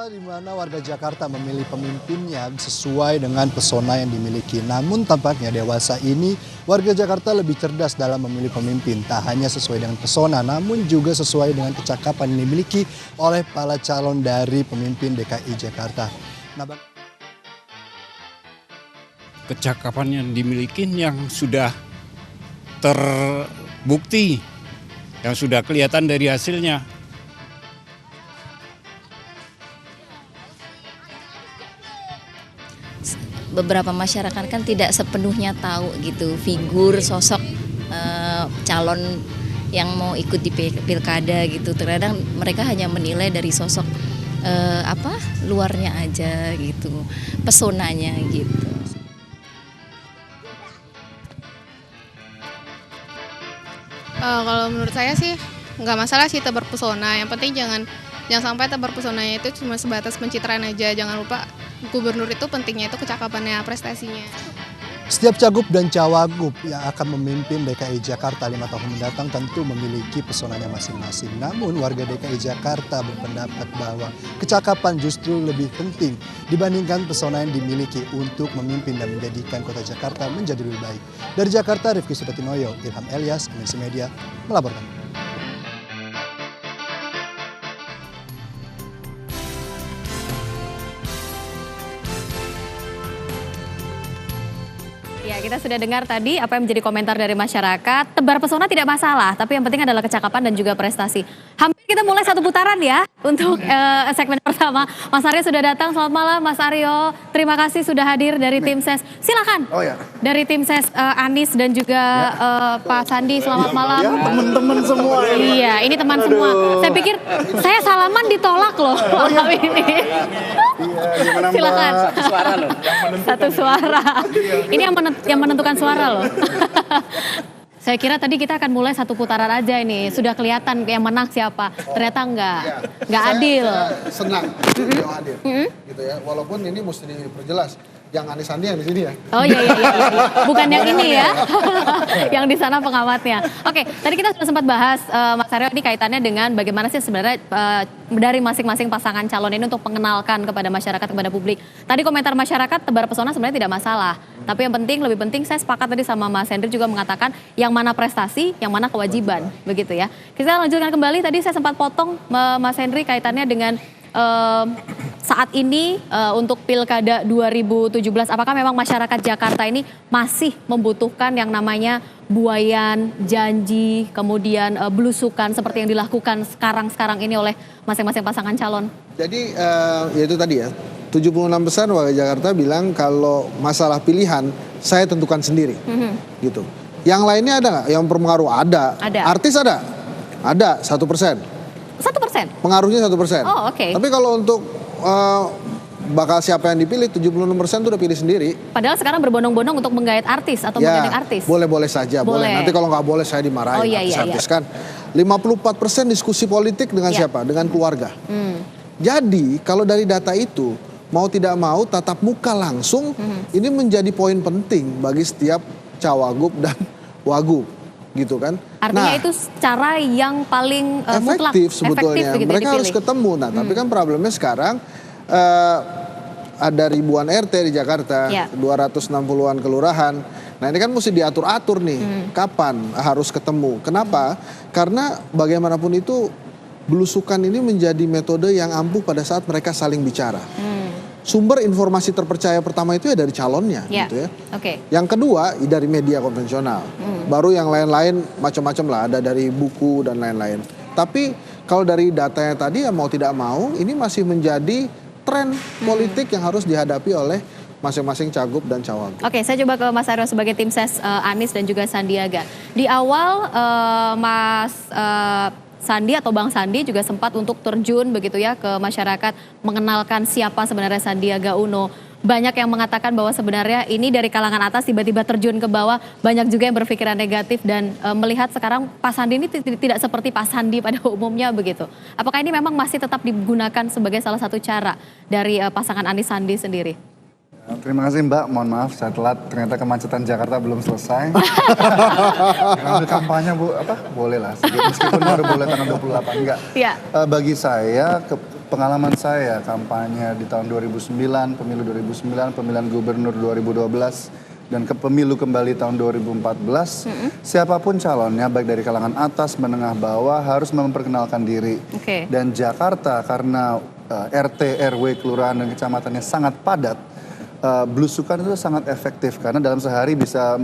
di mana warga Jakarta memilih pemimpinnya sesuai dengan pesona yang dimiliki. Namun tampaknya dewasa ini warga Jakarta lebih cerdas dalam memilih pemimpin. Tak hanya sesuai dengan pesona, namun juga sesuai dengan kecakapan yang dimiliki oleh para calon dari pemimpin DKI Jakarta. Kecakapan yang dimiliki yang sudah terbukti, yang sudah kelihatan dari hasilnya. Beberapa masyarakat kan tidak sepenuhnya tahu gitu figur sosok calon yang mau ikut di pilkada gitu. Terkadang mereka hanya menilai dari sosok luarnya aja gitu, pesonanya gitu. Kalau menurut saya sih nggak masalah sih tebar pesona. Yang penting jangan sampai tebar pesonanya itu cuma sebatas pencitraan aja. Jangan lupa gubernur itu pentingnya itu kecakapannya, prestasinya. Setiap cagup dan cawagup yang akan memimpin DKI Jakarta 5 tahun mendatang tentu memiliki pesonanya masing-masing. Namun warga DKI Jakarta berpendapat bahwa kecakapan justru lebih penting dibandingkan pesona yang dimiliki untuk memimpin dan menjadikan kota Jakarta menjadi lebih baik. Dari Jakarta, Rifki Sudatinoyo, Ilham Elias, Indonesia Media melaporkan. Ya, kita sudah dengar tadi apa yang menjadi komentar dari masyarakat. Tebar pesona tidak masalah, tapi yang penting adalah kecakapan dan juga prestasi. Hampir kita mulai satu putaran ya untuk segmen pertama. Mas Aryo sudah datang, selamat malam Mas Aryo. Terima kasih sudah hadir dari tim SES. Silakan. Oh ya. Dari tim SES Anies dan juga Pak Sandi, selamat malam. Ya, teman-teman semua. Iya, ini teman semua. Saya pikir saya salaman ditolak loh malam ini. Gimana, Silakan. Mbak? Satu suara loh. Satu suara. Ini yang menentukan suara loh. Saya kira tadi kita akan mulai satu putaran aja ini. Sudah kelihatan yang menang siapa. Ternyata enggak adil. Saya senang yang adil. Gitu ya. Walaupun ini mesti diperjelas. Yang Anies Sandi yang di sini ya. Oh iya. Bukan yang ini ya. Yang di sana pengamatnya. Oke, tadi kita sudah sempat bahas Mas Aryo ini kaitannya dengan bagaimana sih sebenarnya dari masing-masing pasangan calon ini untuk mengenalkan kepada masyarakat, kepada publik. Tadi komentar masyarakat tebar pesona sebenarnya tidak masalah. Tapi yang penting, lebih penting saya sepakat tadi sama Mas Hendri juga mengatakan yang mana prestasi, yang mana kewajiban. Begitu ya. Kita lanjutkan kembali, tadi saya sempat potong Mas Hendri kaitannya dengan saat ini untuk Pilkada 2017, apakah memang masyarakat Jakarta ini masih membutuhkan yang namanya buayan, janji, kemudian belusukan seperti yang dilakukan sekarang ini oleh masing-masing pasangan calon? Jadi ya itu tadi ya. 76% warga Jakarta bilang kalau masalah pilihan saya tentukan sendiri. Gitu. Yang lainnya ada nggak? Yang berpengaruh ada. Artis ada? Ada 1%. 1%? Pengaruhnya 1%. Oh, oke. Tapi kalau untuk bakal siapa yang dipilih, 76% itu udah pilih sendiri. Padahal sekarang berbondong-bondong untuk menggait artis atau menggandeng artis. Boleh-boleh saja, boleh. Nanti kalau nggak boleh saya dimarahin. Oh, iya. Artis kan. 54% diskusi politik dengan siapa? Dengan keluarga. Jadi kalau dari data itu, mau tidak mau tatap muka langsung, ini menjadi poin penting bagi setiap cawagup dan wagub. Gitu kan. Artinya itu cara yang paling mutlak, efektif sebetulnya. Efektif, mereka harus ketemu. Nah, tapi kan problemnya sekarang ada ribuan RT di Jakarta, 260-an kelurahan. Nah, ini kan mesti diatur-atur nih. Kapan harus ketemu? Kenapa? Karena bagaimanapun itu belusukan ini menjadi metode yang ampuh pada saat mereka saling bicara. Sumber informasi terpercaya pertama itu ya dari calonnya, gitu ya. Yang kedua dari media konvensional. Baru yang lain-lain macam-macam lah, ada dari buku dan lain-lain. Tapi kalau dari datanya tadi ya mau tidak mau, ini masih menjadi tren politik yang harus dihadapi oleh masing-masing cagup dan cawagup. Oke, saya coba ke Mas Aryo sebagai tim ses Anies dan juga Sandiaga. Di awal Mas Sandi atau Bang Sandi juga sempat untuk terjun begitu ya ke masyarakat, mengenalkan siapa sebenarnya Sandiaga Uno. Banyak yang mengatakan bahwa sebenarnya ini dari kalangan atas tiba-tiba terjun ke bawah. Banyak juga yang berpikiran negatif dan melihat sekarang Pak Sandi ini tidak seperti Pak Sandi pada umumnya begitu. Apakah ini memang masih tetap digunakan sebagai salah satu cara dari pasangan Anies Sandi sendiri? Terima kasih Mbak, mohon maaf saya telat, ternyata kemacetan Jakarta belum selesai. Ambil kampanye boleh lah, meskipun baru boleh tanggal 28, enggak. Bagi saya pengalaman saya kampanye di tahun 2009, pemilu 2009, pemilihan gubernur 2012, dan ke pemilu kembali tahun 2014, siapapun calonnya baik dari kalangan atas, menengah, bawah harus memperkenalkan diri. Dan Jakarta karena RT, RW, kelurahan dan kecamatannya sangat padat, belusukan itu sangat efektif karena dalam sehari bisa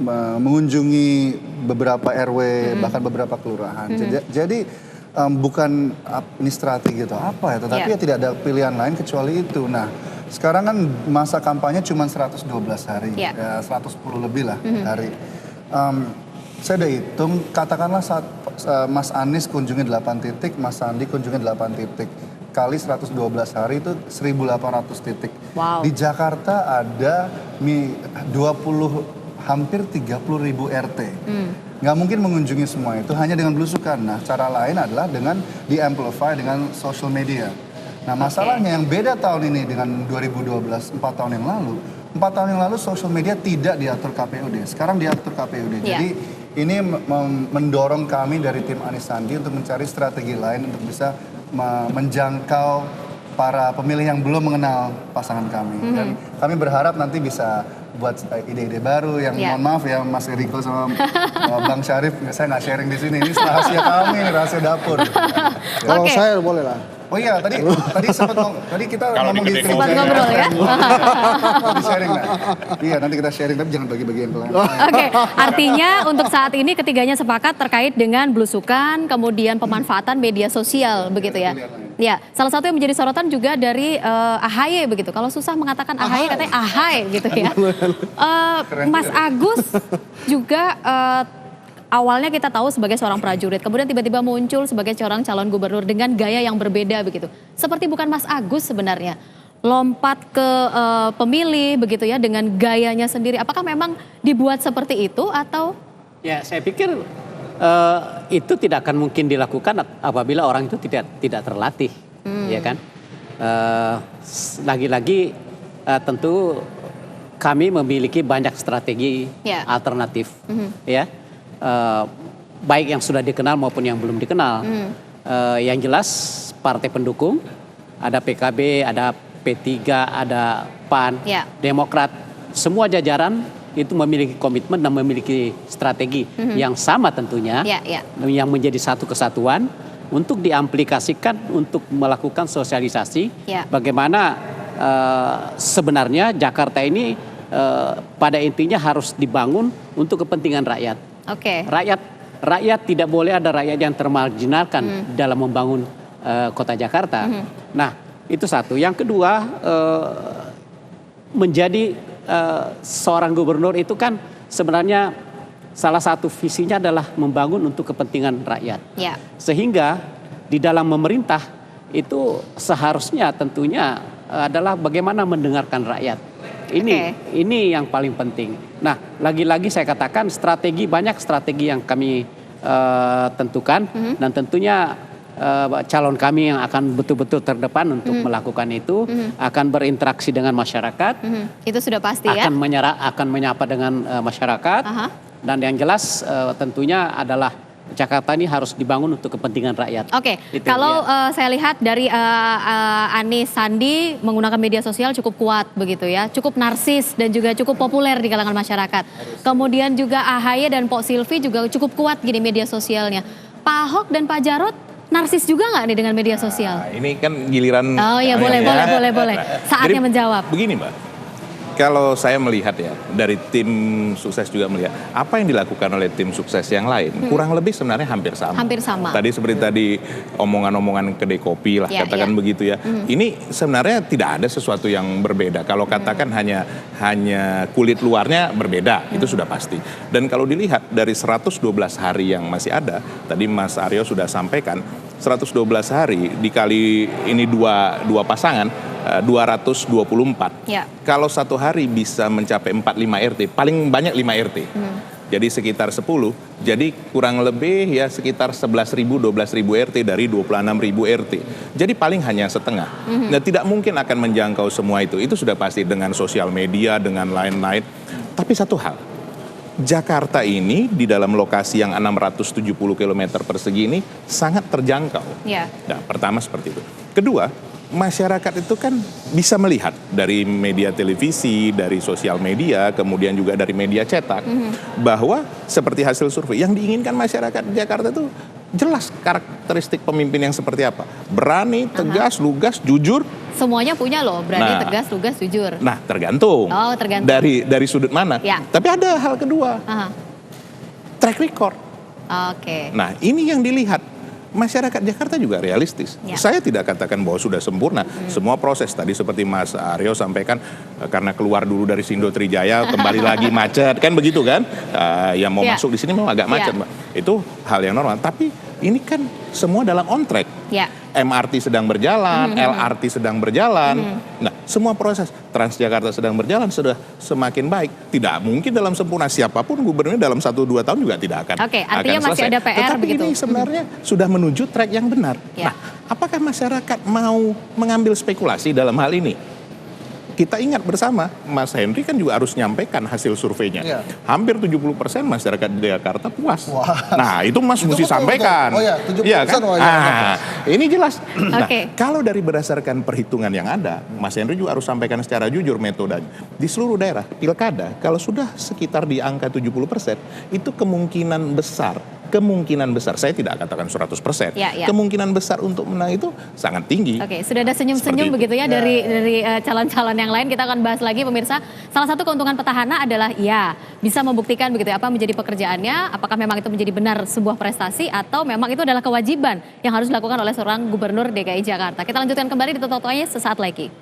mengunjungi beberapa RW, bahkan beberapa kelurahan. Jadi bukan ini strategi gitu apa ya, tetapi ya tidak ada pilihan lain kecuali itu. Nah, sekarang kan masa kampanye cuma 112 hari, ya 110 lebih lah hari. Saya udah hitung, katakanlah saat Mas Anies kunjungi 8 titik, Mas Sandi kunjungi 8 titik. Kali 112 hari itu 1.800 titik. Di Jakarta ada hampir 30.000 RT. Nggak mungkin mengunjungi semua itu hanya dengan belusukan. Nah, cara lain adalah dengan di-amplify dengan social media. Nah, masalahnya yang beda tahun ini dengan 2012, 4 tahun yang lalu. 4 tahun yang lalu social media tidak diatur KPUD, sekarang diatur KPUD. Jadi ini mendorong kami dari tim Anies Sandi untuk mencari strategi lain untuk bisa menjangkau para pemilih yang belum mengenal pasangan kami. Dan kami berharap nanti bisa buat ide-ide baru yang mohon maaf ya Mas Eriko sama Bang Syarif, saya nggak sharing di sini. Ini rahasia kami, ini rahasia dapur. Kalau saya boleh lah. Oh iya, tadi tadi kita ngomong di sempat ngobrol ya. Di sharing lah. Iya, nanti kita sharing tapi jangan bagi-bagi yang lain. Oke, artinya untuk saat ini ketiganya sepakat terkait dengan belusukan, kemudian pemanfaatan media sosial begitu ya. Ya, salah satu yang menjadi sorotan juga dari AHY begitu. Kalau susah mengatakan AHY katanya AHY gitu ya. Mas Agus juga awalnya kita tahu sebagai seorang prajurit, kemudian tiba-tiba muncul sebagai seorang calon gubernur dengan gaya yang berbeda begitu. Seperti bukan Mas Agus sebenarnya, lompat ke pemilih begitu ya dengan gayanya sendiri. Apakah memang dibuat seperti itu atau? Ya, saya pikir itu tidak akan mungkin dilakukan apabila orang itu tidak terlatih, ya kan? Lagi-lagi tentu kami memiliki banyak strategi alternatif, ya. Baik yang sudah dikenal maupun yang belum dikenal. Yang jelas partai pendukung, ada PKB, ada P3, ada PAN, Demokrat, semua jajaran itu memiliki komitmen dan memiliki strategi yang sama tentunya, yang menjadi satu kesatuan untuk diaplikasikan untuk melakukan sosialisasi bagaimana sebenarnya Jakarta ini pada intinya harus dibangun untuk kepentingan rakyat. Rakyat tidak boleh ada rakyat yang termarginalkan dalam membangun kota Jakarta. Nah, itu satu. Yang kedua, menjadi seorang gubernur itu kan sebenarnya salah satu visinya adalah membangun untuk kepentingan rakyat. Sehingga di dalam memerintah itu seharusnya tentunya adalah bagaimana mendengarkan rakyat. Ini yang paling penting. Nah, lagi-lagi saya katakan banyak strategi yang kami tentukan dan tentunya calon kami yang akan betul-betul terdepan untuk melakukan itu akan berinteraksi dengan masyarakat. Itu sudah pasti ya. Akan menyapa dengan masyarakat. Dan yang jelas tentunya adalah Jakarta ini harus dibangun untuk kepentingan rakyat. Kalau saya lihat dari Anies Sandi menggunakan media sosial cukup kuat begitu ya, cukup narsis dan juga cukup populer di kalangan masyarakat. Kemudian juga AHY dan Pok Silvi juga cukup kuat gini media sosialnya. Pak Ahok dan Pak Jarot narsis juga nggak nih dengan media sosial? Ini kan giliran. Oh iya, boleh. Saatnya menjawab. Begini Mbak, kalau saya melihat ya, dari tim sukses juga melihat, apa yang dilakukan oleh tim sukses yang lain, kurang lebih sebenarnya hampir sama. Tadi seperti tadi omongan-omongan kedai kopi lah, katakan begitu ya. Ini sebenarnya tidak ada sesuatu yang berbeda. Kalau katakan hanya kulit luarnya berbeda, itu sudah pasti. Dan kalau dilihat dari 112 hari yang masih ada, tadi Mas Aryo sudah sampaikan, 112 hari dikali ini dua pasangan, 224. Kalau satu hari bisa mencapai 4-5 RT, paling banyak 5 RT. Jadi sekitar 10, jadi kurang lebih ya sekitar 11.000, 12.000 RT dari 26.000 RT. Jadi paling hanya setengah. Nah, tidak mungkin akan menjangkau semua itu sudah pasti dengan sosial media, dengan lain-lain. Tapi satu hal, Jakarta ini di dalam lokasi yang 670 km persegi ini sangat terjangkau. Nah, pertama seperti itu. Kedua, masyarakat itu kan bisa melihat dari media televisi, dari sosial media, kemudian juga dari media cetak, bahwa seperti hasil survei, yang diinginkan masyarakat Jakarta itu jelas karakteristik pemimpin yang seperti apa. Berani, tegas, lugas, jujur. Semuanya punya loh, berani, tegas, lugas, jujur. Nah, tergantung. Oh, tergantung. Dari sudut mana. Tapi ada hal kedua. Track record. Nah, ini yang dilihat. Masyarakat Jakarta juga realistis. Saya tidak katakan bahwa sudah sempurna. Semua proses tadi seperti Mas Aryo sampaikan, karena keluar dulu dari Sindo Trijaya kembali lagi macet, kan begitu kan? Yang mau masuk di sini memang agak macet, Mbak. Itu hal yang normal. Tapi ini kan semua dalam on track. MRT sedang berjalan, LRT sedang berjalan. Nah, semua proses Transjakarta sedang berjalan sudah semakin baik. Tidak mungkin dalam sempurna, siapapun gubernur dalam 1-2 tahun juga tidak akan artinya akan masih selesai. ada PR Tetapi begitu. ini sebenarnya sudah menuju track yang benar. Nah, apakah masyarakat mau mengambil spekulasi dalam hal ini? Kita ingat bersama, Mas Henry kan juga harus nyampaikan hasil surveinya. Hampir 70% masyarakat di Jakarta puas. Nah, itu Mas mesti sampaikan. Oh ya, 70% kan? Ini jelas. Nah, Oke. kalau dari berdasarkan perhitungan yang ada, Mas Henry juga harus sampaikan secara jujur metodenya. Di seluruh daerah, pilkada, kalau sudah sekitar di angka 70%, itu kemungkinan besar, saya tidak katakan 100%, kemungkinan besar untuk menang itu sangat tinggi. Oke, sudah ada senyum-senyum begitu ya dari calon-calon yang lain. Kita akan bahas lagi pemirsa. Salah satu keuntungan petahana adalah bisa membuktikan begitu apa menjadi pekerjaannya, apakah memang itu menjadi benar sebuah prestasi atau memang itu adalah kewajiban yang harus dilakukan oleh seorang gubernur DKI Jakarta. Kita lanjutkan kembali di Toto-Totonya sesaat lagi.